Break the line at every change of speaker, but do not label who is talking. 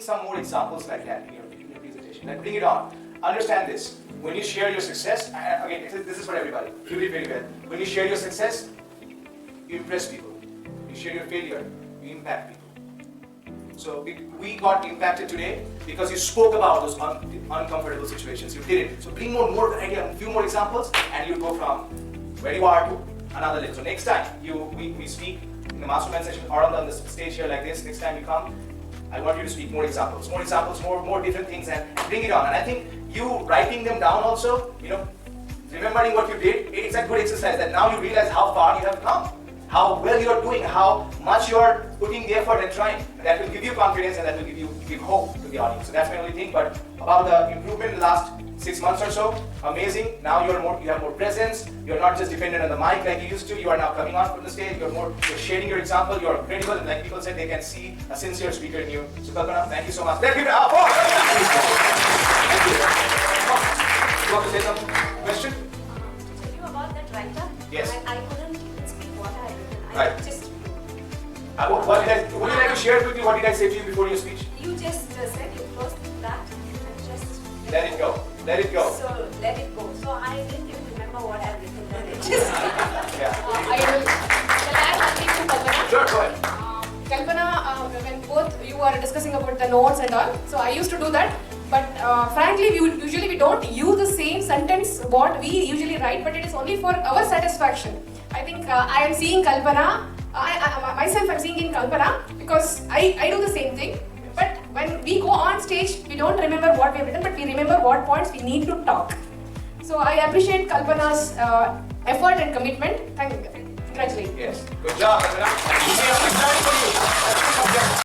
some more examples like that in your presentation. Like, bring it on. Understand this. When you share your success, again, this is for everybody. Do it very well. When you share your success, you impress people. You share your failure, you impact people. So we got impacted today because you spoke about those uncomfortable situations. You did it. So bring more variety, a few more examples, and you go from where you are to another level. So next time we speak in the mastermind session or on the stage here like this, next time you come, I want you to speak more examples, more different things, and bring it on. And I think you writing them down also, remembering what you did, it's a good exercise that now you realize how far you have come, how well you're doing, how much you're putting the effort and trying. That will give you confidence and that will give hope to the audience. So that's my only thing. But about the improvement in the last 6 months or so, amazing. Now you have more presence. You're not just dependent on the mic like you used to. You are now coming on from the stage. You're sharing your example. You're credible, and like people said, they can see a sincere speaker in you. So Kalpana, thank you so much. Let's give it up. Thank you. You want to say some question?
Tell you about that writer.
Yes.
I couldn't even speak what I had written.
Right. Would you like to share with me what did I say to you before your speech?
You just said you first that and just
Let it go. Let it go.
So let it go. So I didn't even remember what I've written. Just
Yeah.
I will add something to Kalpana.
Sure, go ahead.
Kalpana, when both you are discussing about the notes and all, so I used to do that. But frankly, usually we don't use the same sentence what we usually write, but it is only for our satisfaction. I think I am seeing Kalpana. Myself, I'm seeing in Kalpana because I do the same thing. But when we go on stage, we don't remember what we have written, but we remember what points we need to talk. So I appreciate Kalpana's effort and commitment. Thank you. Congratulations.
Yes. Good job, Kalpana. We have a time for you.